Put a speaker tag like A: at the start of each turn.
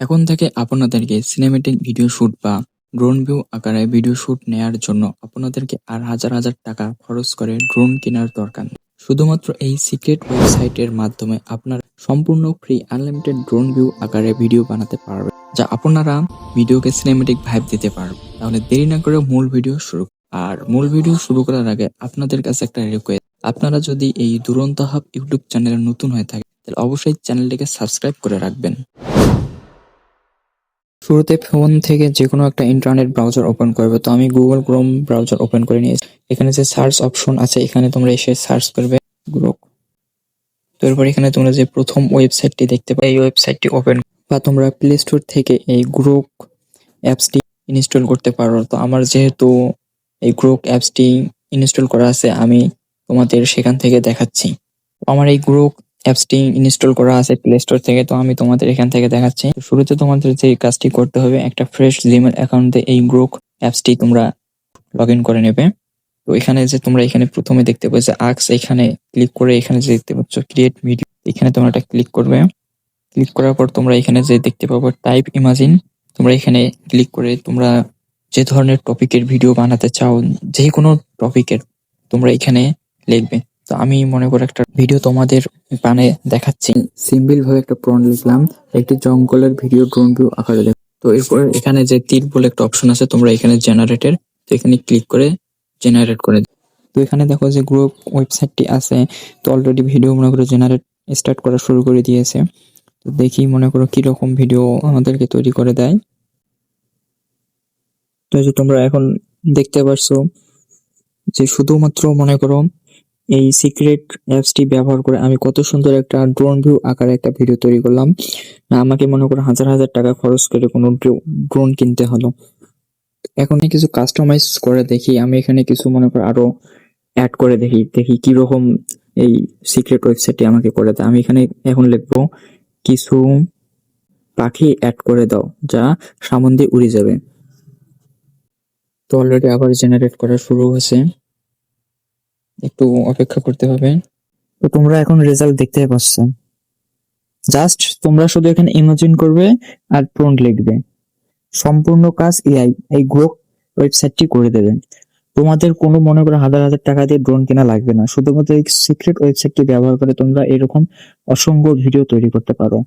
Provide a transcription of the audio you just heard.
A: এখন থেকে আপনাদেরকে সিনেমেটিক ভিডিও শুট বা ড্রোন ভিউ আকারে ভিডিও শুট নেয়ার জন্য আপনাদেরকে আর হাজার হাজার টাকা খরচ করে ড্রোন কেনার দরকার নেই। শুধুমাত্র এই সিক্রেট ওয়েবসাইটের মাধ্যমে আপনারা সম্পূর্ণ ফ্রি আনলিমিটেড ড্রোন ভিউ আকারে ভিডিও বানাতে পারবেন, যা আপনারা ভিডিওকে সিনেমেটিক ভাইব দিতে পারবেন। তাহলে দেরি না করে মূল ভিডিও শুরু। আর মূল ভিডিও শুরু করার আগে আপনাদের কাছে একটা রিকোয়েস্ট, আপনারা যদি এই দুরন্ত হাব ইউটিউব চ্যানেলে নতুন হয়ে থাকে তাহলে অবশ্যই চ্যানেলটিকে সাবস্ক্রাইব করে রাখবেন। শুরুতে ফোন থেকে যে কোনো একটা ইন্টারনেট ব্রাউজার ওপেন করবে। তো আমি গুগল ক্রোম ব্রাউজার ওপেন করে নিয়েছি। এখানে যে সার্চ অপশন আছে এখানে তোমরা এসে সার্চ করবে গ্রোক। তো এরপর এখানে তোমরা যে প্রথম ওয়েবসাইটটি দেখতে পাবে এই ওয়েবসাইটটি ওপেন, বা তোমরা প্লে স্টোর থেকে এই গ্রোক অ্যাপসটি ইনস্টল করতে পারো। তো আমার যেহেতু এই গ্রোক অ্যাপসটি ইনস্টল করা আছে আমি তোমাদের সেখান থেকে দেখাচ্ছি। আমার এই গ্রোক অ্যাপসটি ইনস্টল করা আছে প্লে স্টোর থেকে, তো আমি তোমাদের এখান থেকে দেখাচ্ছি। শুরুতে তোমাদের যে কাজটি করতে হবে, একটা ফ্রেশ জিমেল অ্যাকাউন্টে এই গ্রোক অ্যাপসটি তোমরা লগ ইন করে নেবে। তো এখানে যে তোমরা এখানে প্রথমে দেখতে পাচ্ছ আক্স, এখানে ক্লিক করে এখানে যে দেখতে পাচ্ছ ক্রিয়েট ভিডিও, এখানে তোমরা এটা ক্লিক করবে। ক্লিক করার পর তোমরা এখানে যে দেখতে পাবো টাইপ ইমাজিন, তোমরা এখানে ক্লিক করে তোমরা যে ধরনের টপিকের ভিডিও বানাতে চাও, যে কোনো টপিকের তোমরা এখানে লিখবে। তো আমি মনে করে একটা ভিডিও তোমাদের পানে দেখাচ্ছি। সিম্পল ভাবে একটা প্রম্পট লিখলাম, একটি জঙ্গলের ভিডিও ড্রোন ভিউ আকারে দেখ। তো এরপর এখানে যে তীর বলে একটা অপশন আছে, তোমরা এখানে জেনারেটের, তো এখানে ক্লিক করে জেনারেট করে দাও। তো এখানে দেখো যে গ্রুপ ওয়েবসাইটটি আছে, তো অলরেডি ভিডিও মনে করো জেনারেট স্টার্ট করা শুরু করে দিয়েছে। তো দেখি মনে করো কিরকম ভিডিও আমাদেরকে তৈরি করে দেয়। তো এই যে তোমরা এখন দেখতে পারছো যে শুধুমাত্র মনে করো এই সিক্রেট অ্যাপসটি ব্যবহার করে আমি কত সুন্দর একটা ড্রোন ভিউ আকারে একটা ভিডিও তৈরি করলাম। আমাকে মনে করো হাজার হাজার টাকা খরচ করে কোনো ড্রোন কিনতে হলো। এখন কিছু কাস্টমাইজ করে দেখি, আমি এখানে কিছু মনে করো আরো অ্যাড করে দেখি কিরকম এই সিক্রেট ওয়েবসাইটটি আমাকে করে দেয়। আমি এখানে এখন লিখবো কিছু পাখি অ্যাড করে দাও যা সামন দিয়ে উড়ে যাবে। তো অলরেডি আবার জেনারেট করা শুরু হয়েছে, একটু অপেক্ষা করতে হবে। তো তোমরা এখন রেজাল্ট দেখতে পাচ্ছ। জাস্ট তোমরা শুধু এখানে ইমাজিন করবে আর প্রম্পট লিখবে, সম্পূর্ণ কাজ এআই এই গ্রোক ওয়েবসাইটটি করে দেবে। তোমাদের কোনো মনে করো হাজার হাজার টাকা দিয়ে ড্রোন কেনা লাগবে না, শুধুমাত্র এই সিক্রেট ওয়েবসাইটটি ব্যবহার করে তোমরা এরকম অসংখ্য ভিডিও তৈরি করতে পারো।